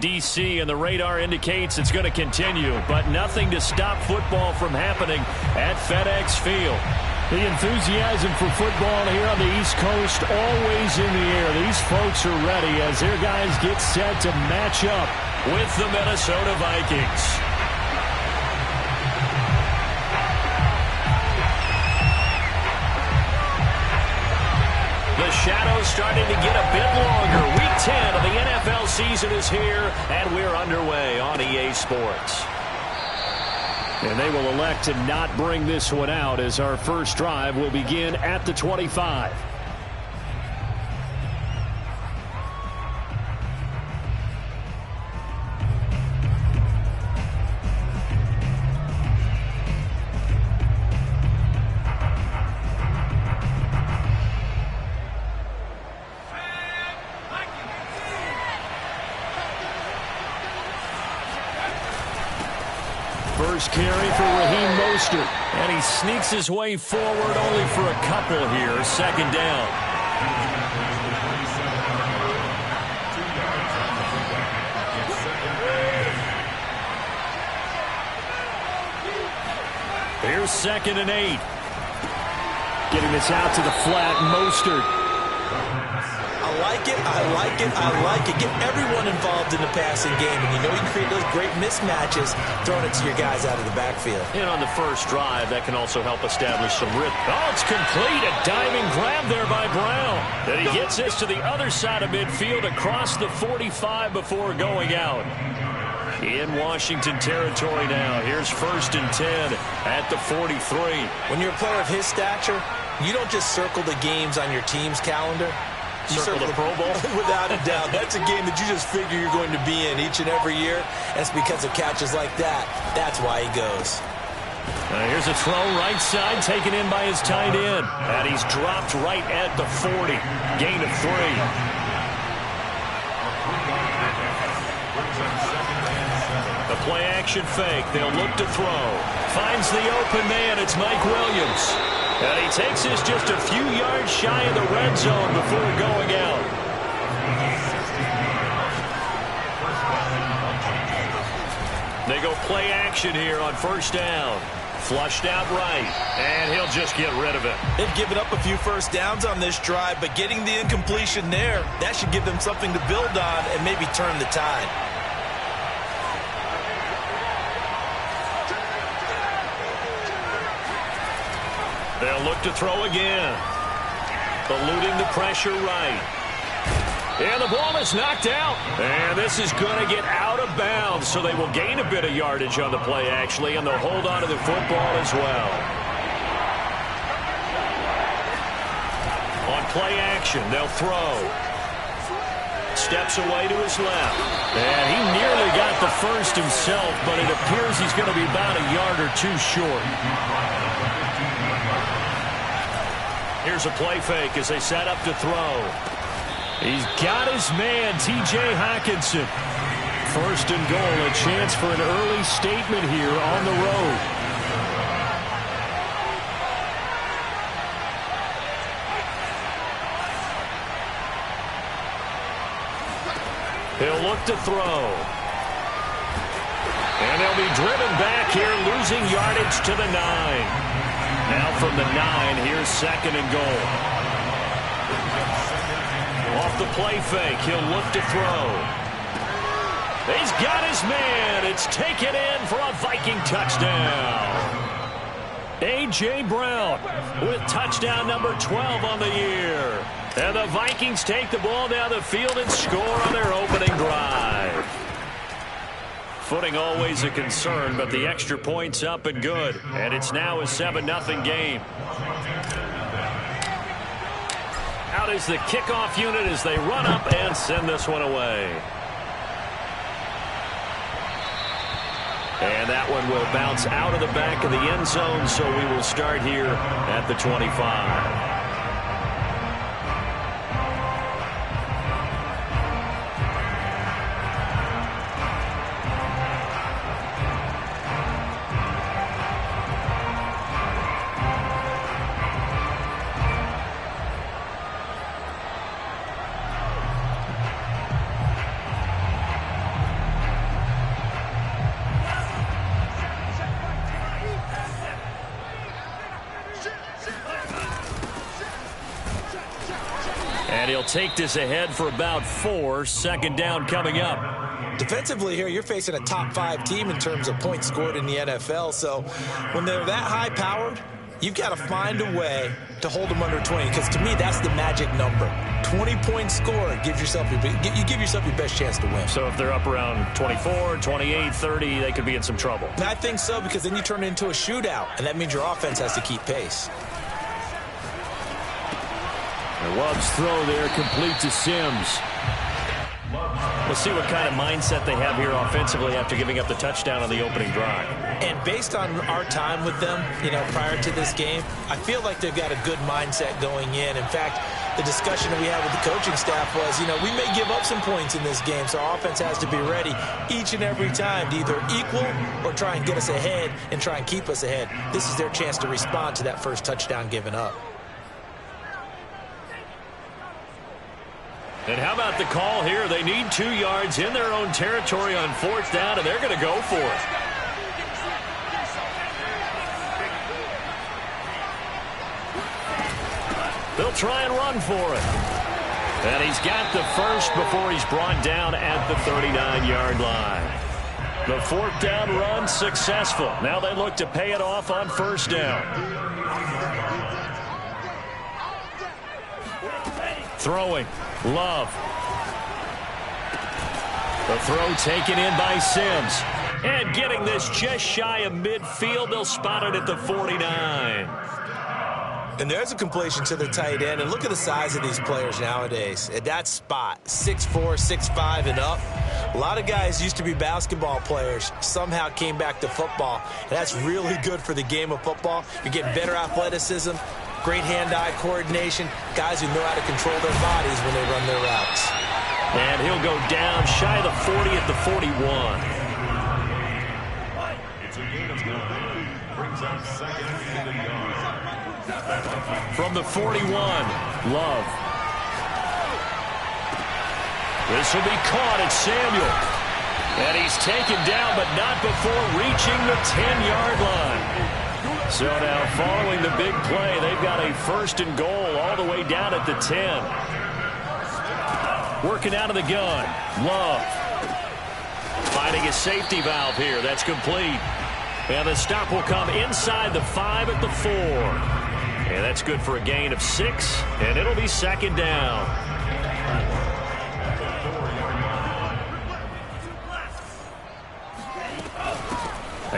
D.C., and the radar indicates it's going to continue, but nothing to stop football from happening at FedEx Field. The enthusiasm for football here on the East Coast always in the air. These folks are ready as their guys get set to match up with the Minnesota Vikings. The shadow's starting to get a bit longer. Week 10 of the NFL season is here, and we're underway on EA Sports. And they will elect to not bring this one out as our first drive will begin at the 25. First carry for Raheem Mostert. And he sneaks his way forward only for a couple here. Second down. Here's 2nd and 8. Getting this out to the flat, Mostert. I like it, I like it, I like it. Get everyone involved in the passing game, and you know you can create those great mismatches throwing it to your guys out of the backfield. And on the first drive, that can also help establish some rhythm. Oh, it's complete. A diving grab there by Brown. And he gets this to the other side of midfield across the 45 before going out. In Washington territory now. Here's 1st and 10 at the 43. When you're a player of his stature, you don't just circle the games on your team's calendar. You circle the Pro Bowl? Without a doubt. That's a game that you just figure you're going to be in each and every year. And it's because of catches like that. That's why he goes. Here's a throw right side taken in by his tight end. And he's dropped right at the 40. Gain of 3. The play action fake. They'll look to throw. Finds the open man. It's Mike Williams. And he takes this just a few yards shy of the red zone before going out. They go play action here on 1st down. Flushed out right. And he'll just get rid of it. They've given up a few first downs on this drive, but getting the incompletion there, that should give them something to build on and maybe turn the tide. They'll look to throw again. Eluding the pressure right. And the ball is knocked out. And this is going to get out of bounds, so they will gain a bit of yardage on the play, actually, and they'll hold on to the football as well. On play action, they'll throw. Steps away to his left. And he nearly got the first himself, but it appears he's going to be about a yard or two short. Here's a play fake as they set up to throw. He's got his man, T.J. Hockenson. 1st and goal, a chance for an early statement here on the road. He'll look to throw. And they'll be driven back here, losing yardage to the 9. Now from the 9, here's 2nd and goal. Off the play fake, he'll look to throw. He's got his man. It's taken in for a Viking touchdown. A.J. Brown with touchdown number 12 on the year. And the Vikings take the ball down the field and score on their opening drive. Footing always a concern, but the extra point's up and good. And it's now a 7-0 game. Out is the kickoff unit as they run up and send this one away. And that one will bounce out of the back of the end zone, so we will start here at the 25. he'll take this ahead for about 4. Second down coming up. Defensively here, you're facing a top 5 team in terms of points scored in the NFL. So when they're that high-powered, you've got to find a way to hold them under 20, because to me, that's the magic number. 20-point score, you give yourself your best chance to win. So if they're up around 24, 28, 30, they could be in some trouble. And I think so, because then you turn it into a shootout, and that means your offense has to keep pace. Love's throw there, complete to Sims. We'll see what kind of mindset they have here offensively after giving up the touchdown on the opening drive. And based on our time with them, prior to this game, I feel like they've got a good mindset going in. In fact, the discussion that we had with the coaching staff was, we may give up some points in this game, so our offense has to be ready each and every time to either equal or try and get us ahead and try and keep us ahead. This is their chance to respond to that first touchdown given up. And how about the call here? They need 2 yards in their own territory on 4th down, and they're going to go for it. They'll try and run for it. And he's got the first before he's brought down at the 39-yard line. The 4th down run successful. Now they look to pay it off on 1st down. Throwing. Love. The throw taken in by Sims. And getting this just shy of midfield. They'll spot it at the 49. And there's a completion to the tight end. And look at the size of these players nowadays. At that spot, 6'4", 6'5", and up. A lot of guys used to be basketball players, somehow came back to football. And that's really good for the game of football. You're getting better athleticism, great hand-eye coordination, guys who know how to control their bodies when they run their routes. And he'll go down shy of the 40 at the 41. It's a gain of 9. Brings up 2nd and yard. From the 41, Love. This will be caught at Samuel. And he's taken down, but not before reaching the 10-yard line. So now following the big play, they've got a 1st and goal all the way down at the 10. Working out of the gun, Love. Finding a safety valve here. That's complete. And the stop will come inside the 5 at the 4. And that's good for a gain of 6. And it'll be 2nd down.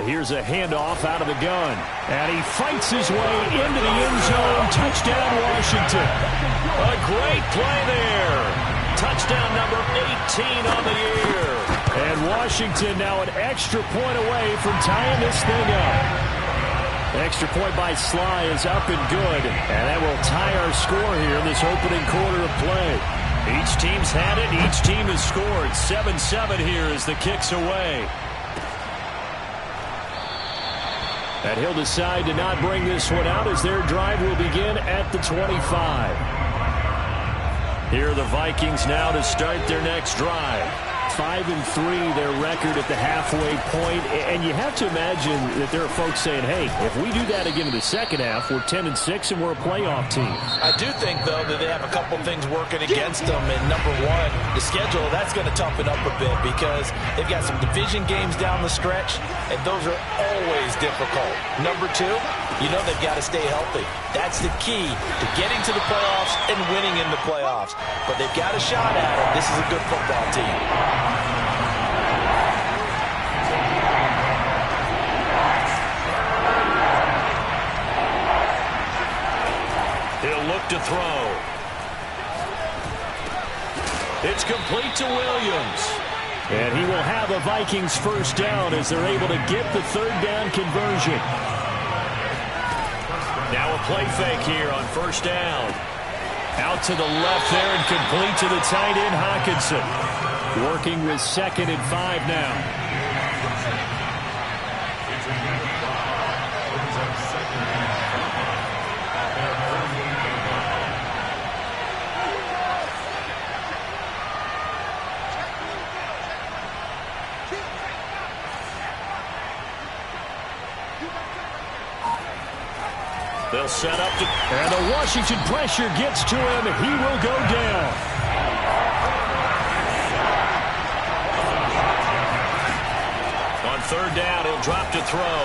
Here's a handoff out of the gun. And he fights his way into the end zone. Touchdown, Washington. A great play there. Touchdown number 18 on the year. And Washington now an extra point away from tying this thing up. Extra point by Sly is up and good. And that will tie our score here in this opening quarter of play. Each team's had it. Each team has scored. 7-7 here as the kick's away. And he'll decide to not bring this one out as their drive will begin at the 25. Here are the Vikings now to start their next drive. 5-3 their record at the halfway point, and you have to imagine that there are folks saying, hey, if we do that again in the second half, we're 10-6 and we're a playoff team. I do think, though, that they have a couple things working against them. And number one, the schedule, that's going to toughen up a bit because they've got some division games down the stretch, and those are always difficult. Number two, you know they've got to stay healthy. That's the key to getting to the playoffs and winning in the playoffs. But they've got a shot at it. This is a good football team. He'll look to throw. It's complete to Williams. And he will have a Vikings 1st down as they're able to get the 3rd down conversion. Now a play fake here on 1st down. Out to the left there and complete to the tight end, Hawkinson. Working with 2nd and 5 now. They'll set up to... And the Washington pressure gets to him. He will go down. On third down, he'll drop to throw.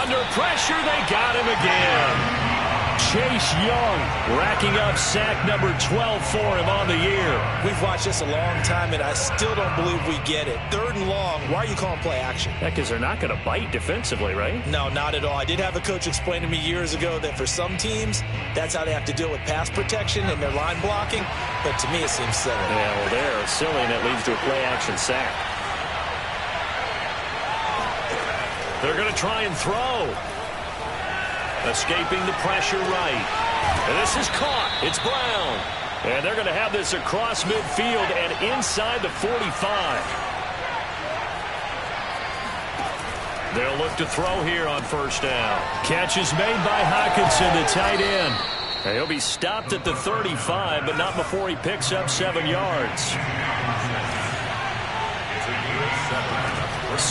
Under pressure, they got him again. Chase Young racking up sack number 12 for him on the year. We've watched this a long time, and I still don't believe we get it. Third and long, why are you calling play action? Yeah, because they're not going to bite defensively, right? No, not at all. I did have a coach explain to me years ago that for some teams, that's how they have to deal with pass protection and their line blocking. But to me, it seems silly. Yeah, well, they're silly, and it leads to a play action sack. They're going to try and throw. Escaping the pressure right. And this is caught. It's Brown. And they're going to have this across midfield and inside the 45. They'll look to throw here on first down. Catch is made by Hockenson, the tight end. And he'll be stopped at the 35, but not before he picks up 7 yards.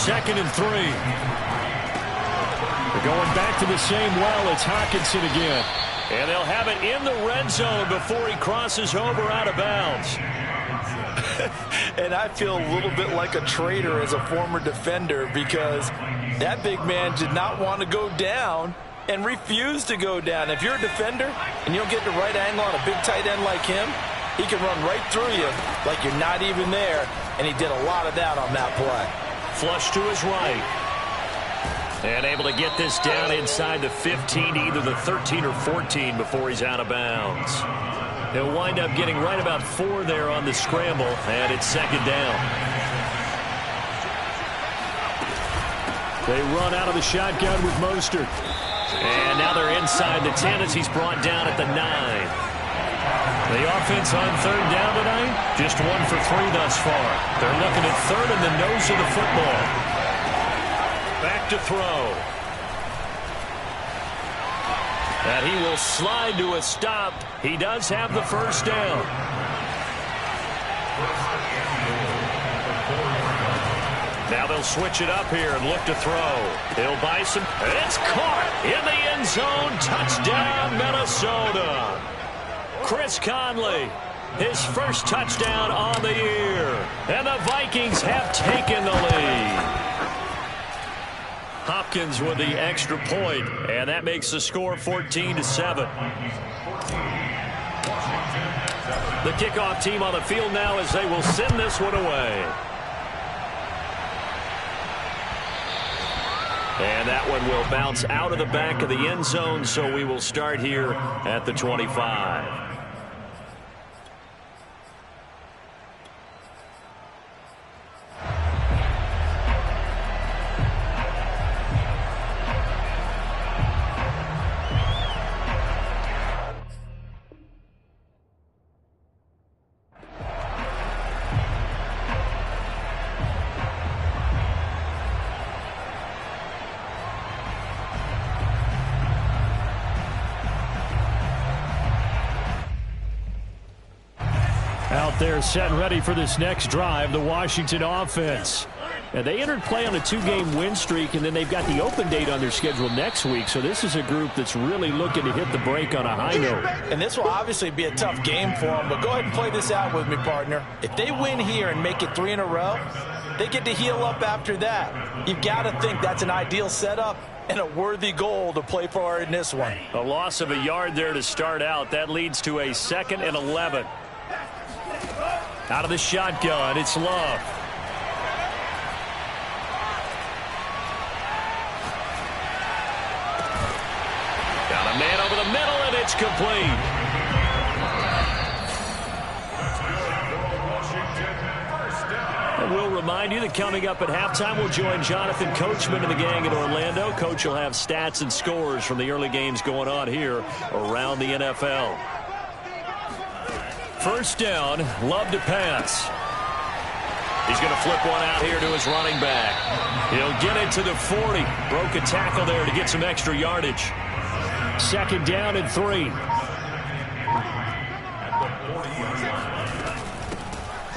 2nd and 3. They're going back to the same well. It's Hockenson again. And they'll have it in the red zone before he crosses over out of bounds. And I feel a little bit like a traitor as a former defender because that big man did not want to go down and refused to go down. If you're a defender and you'll get the right angle on a big tight end like him, he can run right through you like you're not even there. And he did a lot of that on that play. Flush to his right. And able to get this down inside the 15, either the 13 or 14 before he's out of bounds. He'll wind up getting right about 4 there on the scramble, and it's 2nd down. They run out of the shotgun with Mostert. And now they're inside the 10 as he's brought down at the 9. The offense on third down tonight, just 1 for 3 thus far. They're looking at third in the nose of the football. Back to throw. And he will slide to a stop. He does have the first down. Now they'll switch it up here and look to throw. He'll buy some. It's caught in the end zone. Touchdown, Minnesota. Chris Conley, his first touchdown on the year. And the Vikings have taken the lead. Hopkins with the extra point, and that makes the score 14-7. The kickoff team on the field now as they will send this one away. And that one will bounce out of the back of the end zone, so we will start here at the 25. Out there set and ready for this next drive, the Washington offense. And they entered play on a 2-game win streak, and then they've got the open date on their schedule next week. So this is a group that's really looking to hit the break on a high note. And this will obviously be a tough game for them, but go ahead and play this out with me, partner. If they win here and make it 3 in a row, they get to heal up after that. You've got to think that's an ideal setup and a worthy goal to play for in this one. A loss of a yard there to start out. That leads to a 2nd and 11. Out of the shotgun, it's Love. Got a man over the middle, and it's complete. And we'll remind you that coming up at halftime, we'll join Jonathan Coachman and the gang in Orlando. Coach will have stats and scores from the early games going on here around the NFL. First down, Love to pass. He's going to flip one out here to his running back. He'll get it to the 40. Broke a tackle there to get some extra yardage. 2nd down and 3.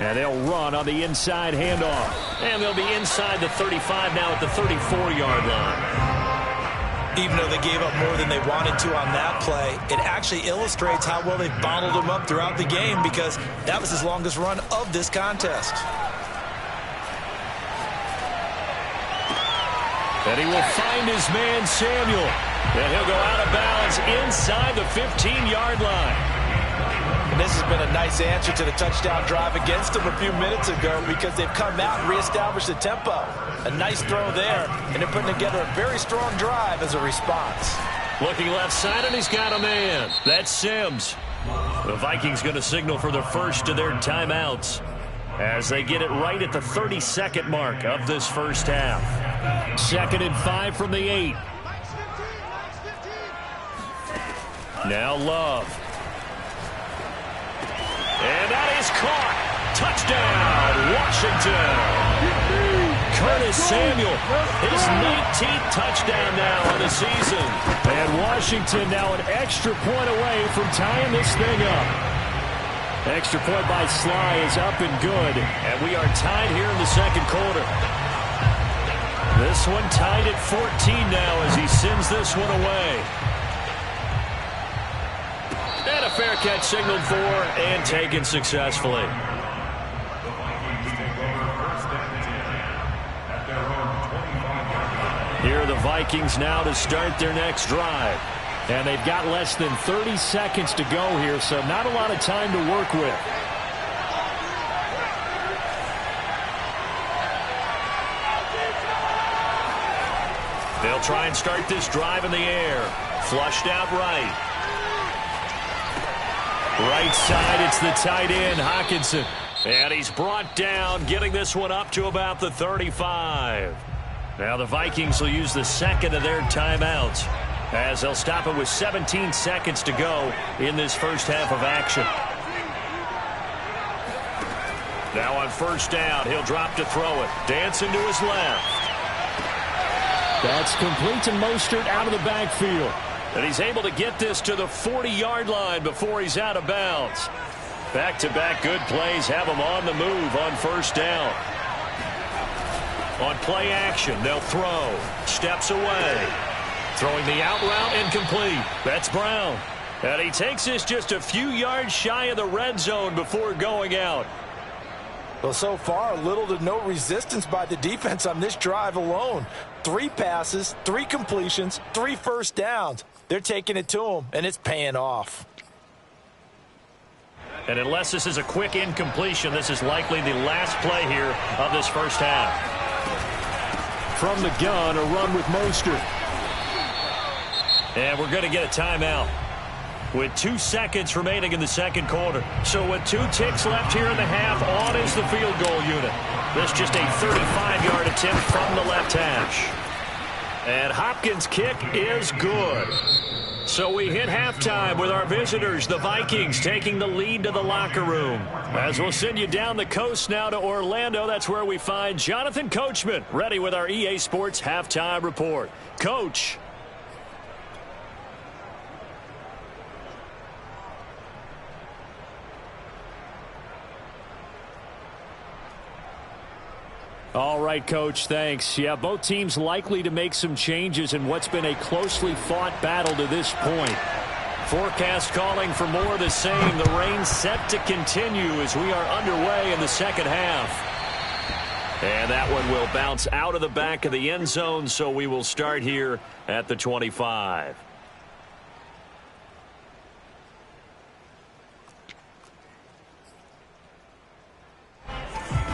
And they'll run on the inside handoff. And they'll be inside the 35 now at the 34-yard line. Even though they gave up more than they wanted to on that play, it actually illustrates how well they bottled them up throughout the game because that was his longest run of this contest. And he will find his man, Samuel. And he'll go out of bounds inside the 15-yard line. And this has been a nice answer to the touchdown drive against them a few minutes ago because they've come out and reestablished the tempo. A nice throw there, and they're putting together a very strong drive as a response. Looking left side, and he's got a man. That's Sims. The Vikings going to signal for the first of their timeouts as they get it right at the 30-second mark of this first half. 2nd and 5 from the 8. Now Love. And that is caught. Touchdown, Washington. Curtis Samuel, his 19th touchdown now on the season. And Washington now an extra point away from tying this thing up. Extra point by Sly is up and good. And we are tied here in the second quarter. This one tied at 14 now as he sends this one away. And a fair catch signaled for and taken successfully. Here are the Vikings now to start their next drive. And they've got less than 30 seconds to go here, so not a lot of time to work with. They'll try and start this drive in the air. Flushed out right. Right side, it's the tight end, Hockenson. And he's brought down, getting this one up to about the 35. Now the Vikings will use the second of their timeouts as they'll stop it with 17 seconds to go in this first half of action. Now on first down, he'll drop to throw it. Dancing to his left. That's complete to Mostert out of the backfield. And he's able to get this to the 40-yard line before he's out of bounds. Back-to-back good plays have him on the move on first down. On play action, they'll throw. Steps away. Throwing the out route incomplete. That's Brown. And he takes this just a few yards shy of the red zone before going out. Well, so far, little to no resistance by the defense on this drive alone. 3 passes, 3 completions, 3 first downs. They're taking it to him, and it's paying off. And unless this is a quick incompletion, this is likely the last play here of this first half. From the gun, a run with Mostert. And we're going to get a timeout with 2 seconds remaining in the second quarter. So with 2 ticks left here in the half, on is the field goal unit. This just a 35-yard attempt from the left hash. And Hopkins' kick is good. So we hit halftime with our visitors, the Vikings, taking the lead to the locker room. As we'll send you down the coast now to Orlando, that's where we find Jonathan Coachman, ready with our EA Sports Halftime Report. Coach. All right, Coach, thanks. Yeah, both teams likely to make some changes in what's been a closely fought battle to this point. Forecast calling for more of the same. The rain set to continue as we are underway in the second half. And that one will bounce out of the back of the end zone, so we will start here at the 25.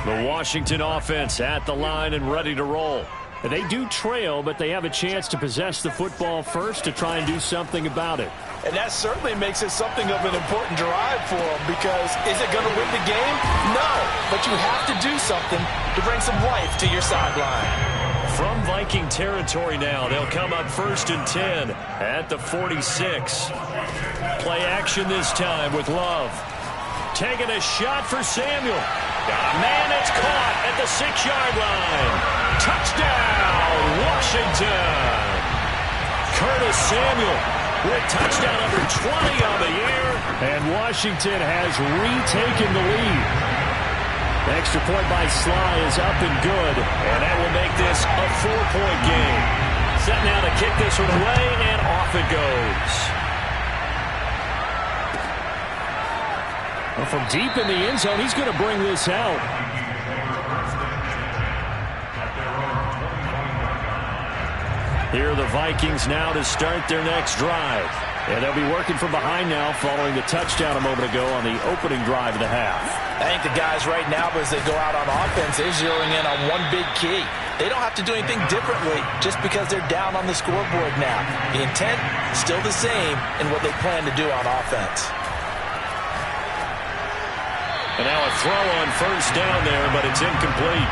The Washington offense at the line and ready to roll. They do trail, but they have a chance to possess the football first to try and do something about it. And that certainly makes it something of an important drive for them because is it going to win the game? No, but you have to do something to bring some life to your sideline. From Viking territory now, they'll come up 1st and 10 at the 46. Play action this time with Love. Taking a shot for Samuel. Got a man that's caught at the 6-yard line. Touchdown, Washington. Curtis Samuel with touchdown number 20 on the year. And Washington has retaken the lead. Extra point by Sly is up and good. And that will make this a 4-point game. Set now to kick this one away, and off it goes. Well, from deep in the end zone, he's going to bring this out. Here are the Vikings now to start their next drive. And they'll be working from behind now following the touchdown a moment ago on the opening drive of the half. I think the guys right now, as they go out on offense, they're zeroing in on one big key. They don't have to do anything differently just because they're down on the scoreboard now. The intent is still the same in what they plan to do on offense. And now a throw on first down there, but it's incomplete.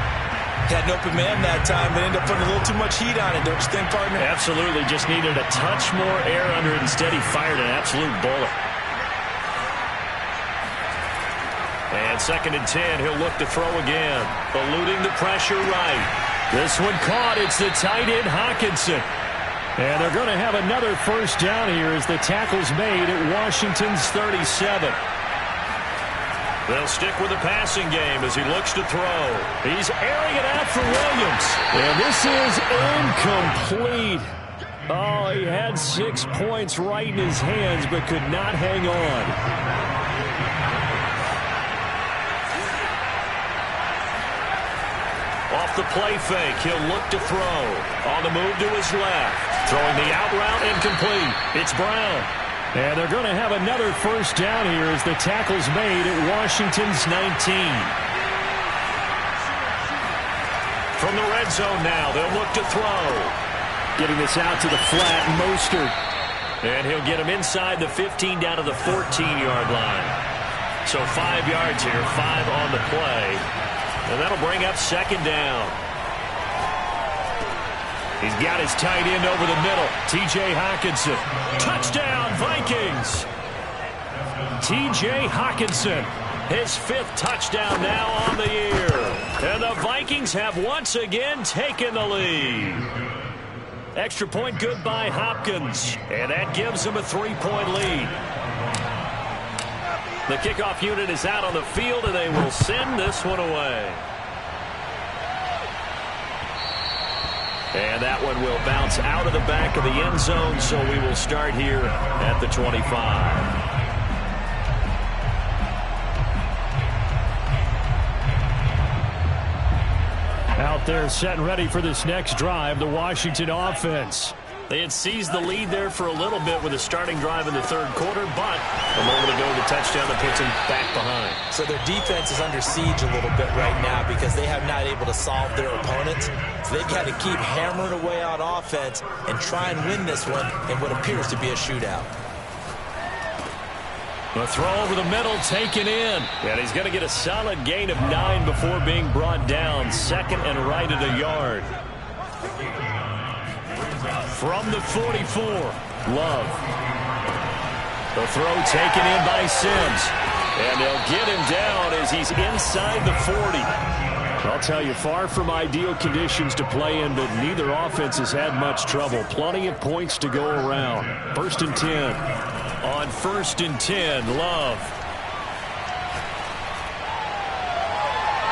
Had an open man that time, but ended up putting a little too much heat on it, don't you think, partner? Absolutely. Just needed a touch more air under it. Instead, he fired an absolute bullet. And 2nd and 10, he'll look to throw again. Eluding the pressure right. This one caught. It's the tight end, Hawkinson. And they're going to have another first down here as the tackle's made at Washington's 37. They'll stick with the passing game as he looks to throw. He's airing it out for Williams. And this is incomplete. Oh, he had 6 points right in his hands but could not hang on. Off the play fake, he'll look to throw. On the move to his left. Throwing the out route, incomplete. It's Brown. And they're going to have another first down here as the tackle's made at Washington's 19. From the red zone now, they'll look to throw. Getting this out to the flat, Mostert. And he'll get him inside the 15 down to the 14-yard line. So 5 yards here, 5 on the play. And that'll bring up 2nd down. He's got his tight end over the middle. T.J. Hawkinson. Touchdown, Vikings. T.J. Hawkinson. His 5th touchdown now on the year. And the Vikings have once again taken the lead. Extra point good by Hopkins. And that gives them a 3-point lead. The kickoff unit is out on the field, and they will send this one away. And that one will bounce out of the back of the end zone, so we will start here at the 25. Out there set and ready for this next drive, the Washington offense. They had seized the lead there for a little bit with a starting drive in the 3rd quarter, but a moment ago the touchdown that puts them back behind. So their defense is under siege a little bit right now because they have not able to solve their opponents. So they've got to keep hammering away on offense and try and win this one in what appears to be a shootout. A throw over the middle taken in. And he's going to get a solid gain of 9 before being brought down. 2nd and right at a yard. From the 44, Love. The throw taken in by Sims. And they'll get him down as he's inside the 40. I'll tell you, far from ideal conditions to play in, but neither offense has had much trouble. Plenty of points to go around. 1st and 10. On 1st and 10, Love.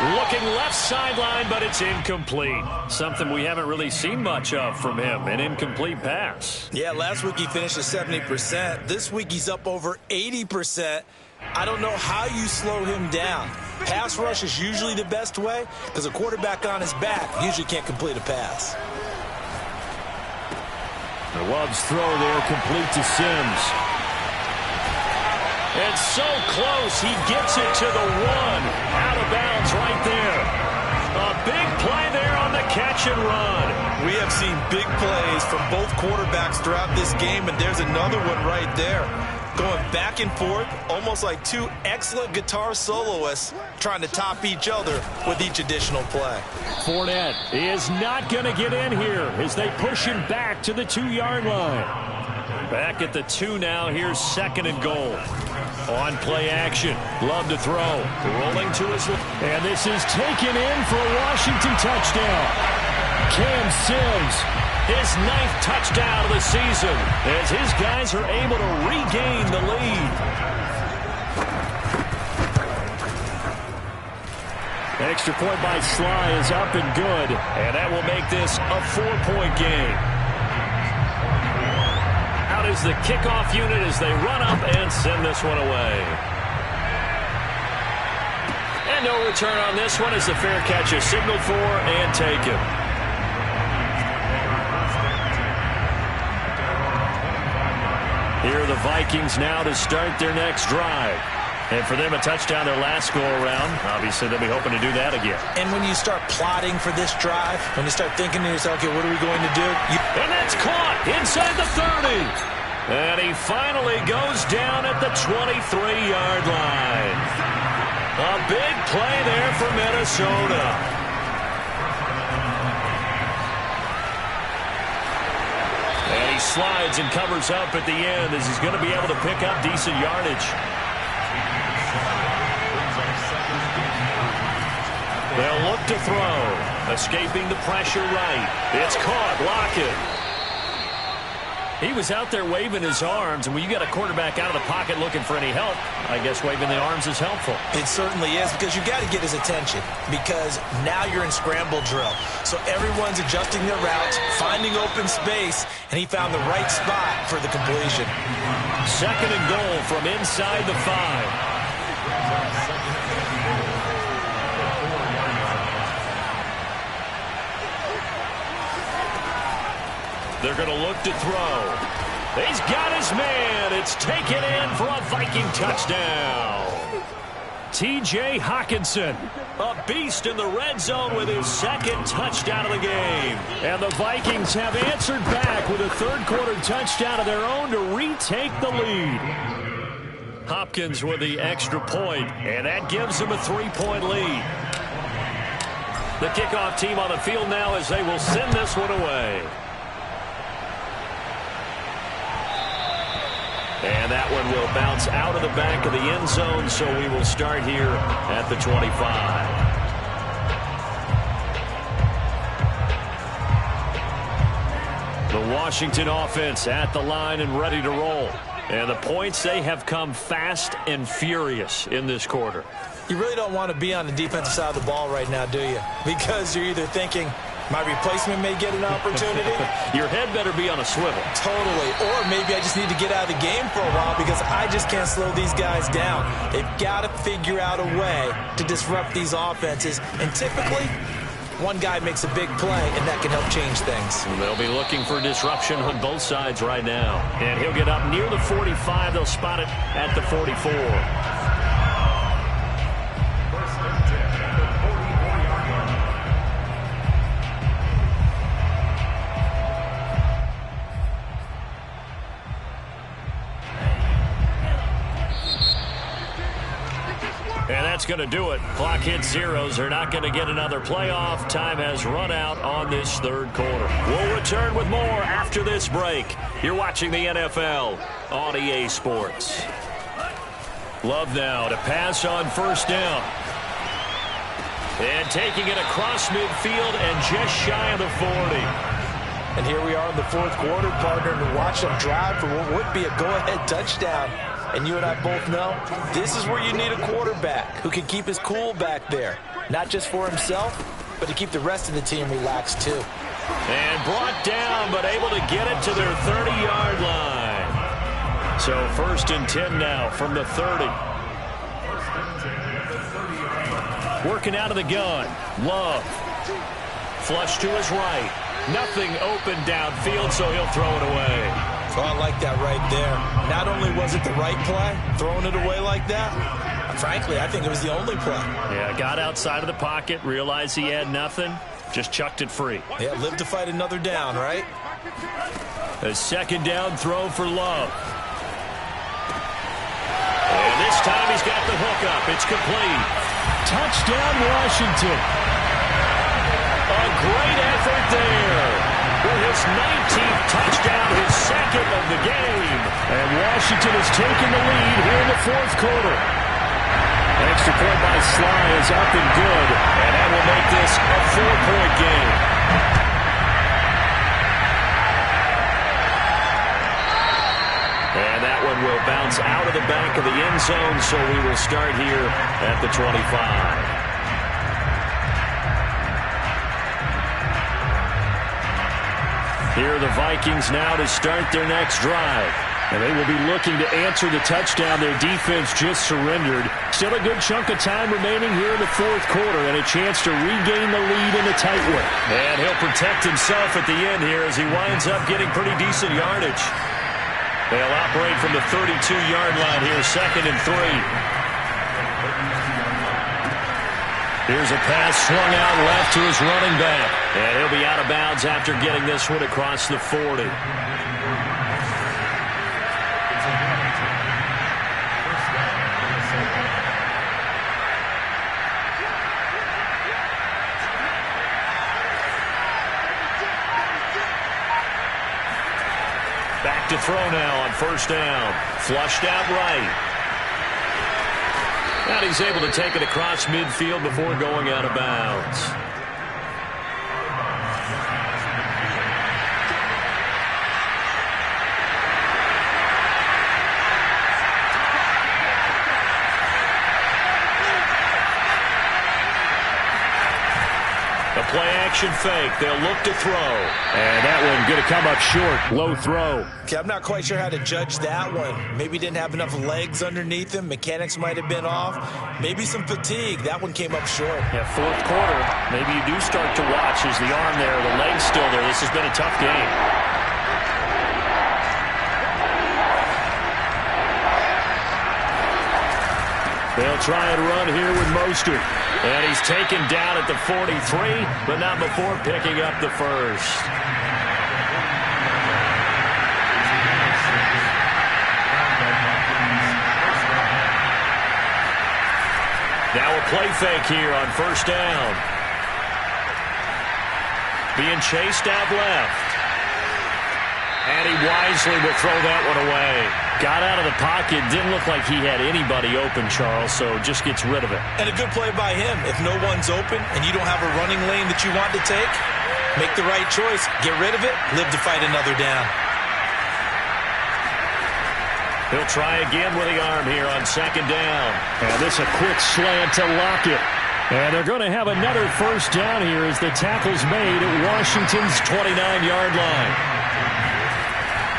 Looking left sideline, but it's incomplete. Something we haven't really seen much of from him, an incomplete pass. Yeah, last week he finished at 70%. This week he's up over 80%. I don't know how you slow him down. Pass rush is usually the best way because a quarterback on his back usually can't complete a pass. The Love's throw there complete to Sims. And so close, he gets it to the 1. Out of bounds right there. A big play there on the catch and run. We have seen big plays from both quarterbacks throughout this game, and there's another one right there. Going back and forth, almost like 2 excellent guitar soloists trying to top each other with each additional play. Fournette is not going to get in here as they push him back to the 2-yard line. Back at the 2 now. Here's 2nd and goal. On play action. Love to throw. Rolling to his left. And this is taken in for a Washington touchdown. Cam Sims. His 9th touchdown of the season as his guys are able to regain the lead. Extra point by Sly is up and good. And that will make this a 4-point game. That is the kickoff unit as they run up and send this one away. And no return on this one as the fair catch is signaled for and taken. Here are the Vikings now to start their next drive. And for them, a touchdown their last go-around. Obviously, they'll be hoping to do that again. And when you start plotting for this drive, when you start thinking to yourself, okay, what are we going to do? And that's caught inside the 30. And he finally goes down at the 23-yard line. A big play there for Minnesota. And he slides and covers up at the end as he's going to be able to pick up decent yardage. They'll look to throw. Escaping the pressure right. It's caught. Lockett. He was out there waving his arms, and when you got a quarterback out of the pocket looking for any help, I guess waving the arms is helpful. It certainly is, because you got to get his attention, because now you're in scramble drill. So everyone's adjusting their routes, finding open space, and he found the right spot for the completion. 2nd and goal from inside the 5. They're going to look to throw. He's got his man. It's taken in for a Viking touchdown. T.J. Hockenson, a beast in the red zone with his 2nd touchdown of the game. And the Vikings have answered back with a 3rd-quarter touchdown of their own to retake the lead. Hopkins with the extra point, and that gives them a 3-point lead. The kickoff team on the field now as they will send this one away. And that one will bounce out of the back of the end zone, so we will start here at the 25. The Washington offense at the line and ready to roll. And the points, they have come fast and furious in this quarter. You really don't want to be on the defensive side of the ball right now, do you? Because you're either thinking, my replacement may get an opportunity. Your head better be on a swivel. Totally. Or maybe I just need to get out of the game for a while because I just can't slow these guys down. They've got to figure out a way to disrupt these offenses. And typically, one guy makes a big play, and that can help change things. They'll be looking for disruption on both sides right now. And he'll get up near the 45. They'll spot it at the 44. And that's going to do it. Clock hits zeros. They're not going to get another playoff. Time has run out on this 3rd quarter. We'll return with more after this break. You're watching the NFL on EA Sports. Love now to pass on 1st down. And taking it across midfield and just shy of the 40. And here we are in the 4th quarter, partner, to watch them drive for what would be a go-ahead touchdown. And you and I both know this is where you need a quarterback who can keep his cool back there. Not just for himself, but to keep the rest of the team relaxed too. And brought down, but able to get it to their 30-yard line. So 1st and 10 now from the 30. Working out of the gun. Love. Flush to his right. Nothing open downfield, so he'll throw it away. Oh, I like that right there. Not only was it the right play, throwing it away like that, frankly, I think it was the only play. Yeah, got outside of the pocket, realized he had nothing, just chucked it free. Yeah, live to fight another down, right? A 2nd down throw for Love. And this time he's got the hook up. It's complete. Touchdown, Washington. A great effort there. For his 19th touchdown, his 2nd of the game. And Washington has taken the lead here in the 4th quarter. Extra point by Sly is up and good. And that will make this a 4-point game. And that one will bounce out of the back of the end zone, so we will start here at the 25. Here are the Vikings now to start their next drive. And they will be looking to answer the touchdown their defense just surrendered. Still a good chunk of time remaining here in the fourth quarter and a chance to regain the lead in a tight one. And he'll protect himself at the end here as he winds up getting pretty decent yardage. They'll operate from the 32-yard line here, 2nd and 3. Here's a pass swung out left to his running back. And he'll be out of bounds after getting this one across the 40. Back to throw now on 1st down. Flushed out right. And he's able to take it across midfield before going out of bounds. The play-action fake. They'll look to throw. And that one going to come up short. Low throw. Okay, I'm not quite sure how to judge that one. Maybe didn't have enough legs underneath him. Mechanics might have been off. Maybe some fatigue. That one came up short. Yeah, fourth quarter. Maybe you do start to watch as the arm there, the leg's still there. This has been a tough game. They'll try and run here with Mostert. And he's taken down at the 43, but not before picking up the first. Now a play fake here on 1st down. Being chased out left. And he wisely will throw that one away. Got out of the pocket. Didn't look like he had anybody open, Charles, so just gets rid of it. And a good play by him. If no one's open and you don't have a running lane that you want to take, make the right choice. Get rid of it. Live to fight another down. He'll try again with the arm here on 2nd down. And this a quick slant to Lockett. And they're going to have another 1st down here as the tackle's made at Washington's 29-yard line.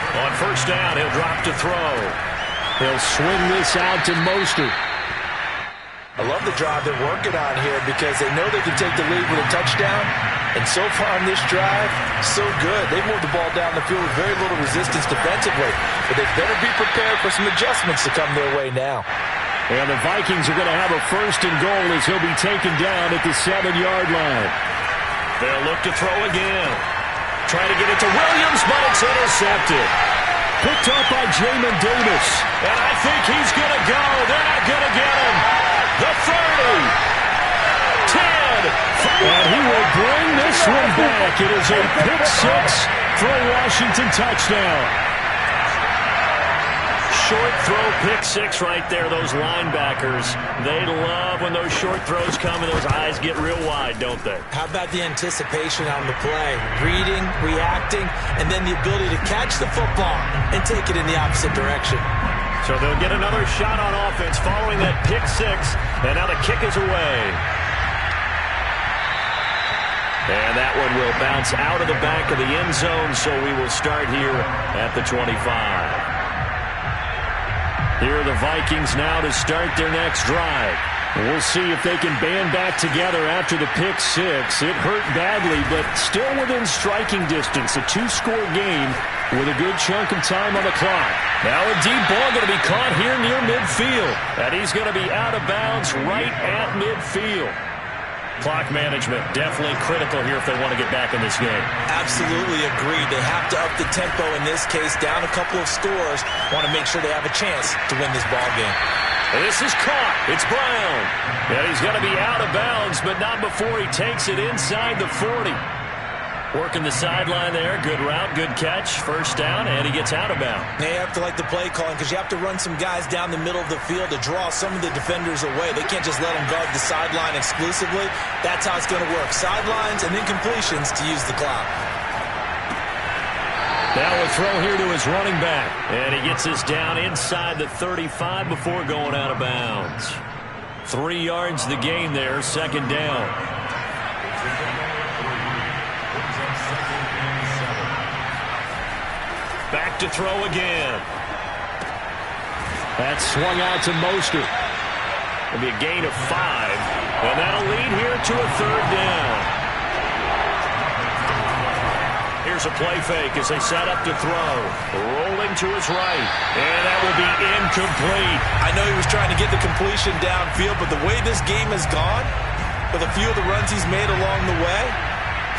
On 1st down, he'll drop to throw. He'll swing this out to Mostert. I love the drive they're working on here because they know they can take the lead with a touchdown. And so far on this drive, so good. They moved the ball down the field with very little resistance defensively. But they better be prepared for some adjustments to come their way now. And the Vikings are going to have a 1st and goal as he'll be taken down at the 7-yard line. They'll look to throw again. Trying to get it to Williams, but it's intercepted. Picked up by Jamin Davis. And I think he's going to go. They're not going to get him. The 30. 10. And he will bring this one back. It is a pick-6 for a Washington touchdown. Short throw, pick-6 right there. Those linebackers, they love when those short throws come and those eyes get real wide, don't they? How about the anticipation on the play? Reading, reacting, and then the ability to catch the football and take it in the opposite direction. So they'll get another shot on offense following that pick-6, and now the kick is away. And that one will bounce out of the back of the end zone, so we will start here at the 25. Here are the Vikings now to start their next drive. We'll see if they can band back together after the pick-6. It hurt badly, but still within striking distance. A 2-score game with a good chunk of time on the clock. Now a deep ball going to be caught here near midfield. And he's going to be out of bounds right at midfield. Clock management definitely critical here if they want to get back in this game. Absolutely agreed. They have to up the tempo in this case, down a couple of scores. Want to make sure they have a chance to win this ball game. This is caught. It's Brown. And he's going to be out of bounds, but not before he takes it inside the 40. Working the sideline there. Good route, good catch. 1st down, and he gets out of bounds. They have to like the play calling because you have to run some guys down the middle of the field to draw some of the defenders away. They can't just let them guard the sideline exclusively. That's how it's going to work. Sidelines and then completions to use the clock. Now a throw here to his running back. And he gets this down inside the 35 before going out of bounds. 3 yards the gain there, 2nd down. to throw again. That swung out to Mostert. It'll be a gain of 5, and that'll lead here to a 3rd down. Here's a play fake as they set up to throw. Rolling to his right, and that will be incomplete. I know he was trying to get the completion downfield, but the way this game has gone, with a few of the runs he's made along the way,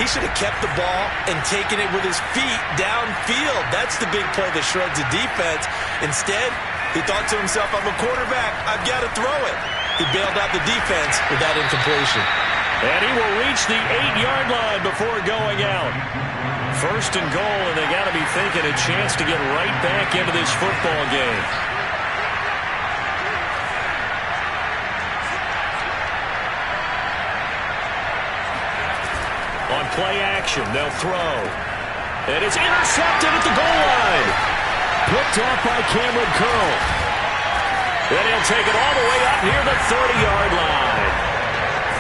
he should have kept the ball and taken it with his feet downfield. That's the big play that shreds the defense. Instead, he thought to himself, I'm a quarterback, I've got to throw it. He bailed out the defense with that incompletion. And he will reach the 8-yard line before going out. 1st and goal, and they got to be thinking a chance to get right back into this football game. On play action, they'll throw. And it's intercepted at the goal line. Picked off by Cameron Curl. Then he'll take it all the way up near the 30-yard line.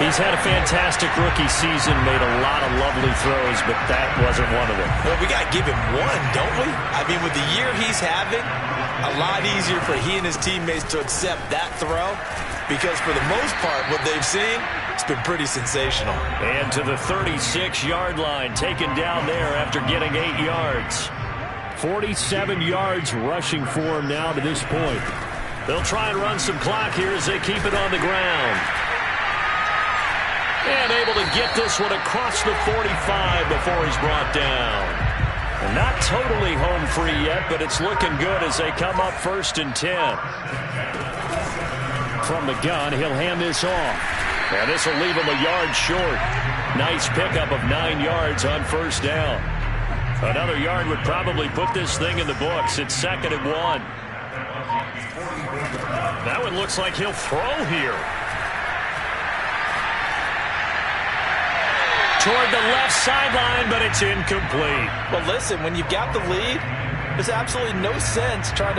He's had a fantastic rookie season, made a lot of lovely throws, but that wasn't one of them. Well, we got to give him one, don't we? I mean, with the year he's having, a lot easier for he and his teammates to accept that throw, because for the most part, what they've seen, it's been pretty sensational. And to the 36-yard line, taken down there after getting 8 yards. 47 yards rushing for him now to this point. They'll try and run some clock here as they keep it on the ground. And able to get this one across the 45 before he's brought down. And not totally home free yet, but it's looking good as they come up 1st and 10. From the gun, he'll hand this off. And this will leave him a yard short. Nice pickup of 9 yards on 1st down. Another yard would probably put this thing in the books. It's 2nd and 1. That one looks like he'll throw here. Toward the left sideline, but it's incomplete. Well, listen, when you've got the lead, there's absolutely no sense trying to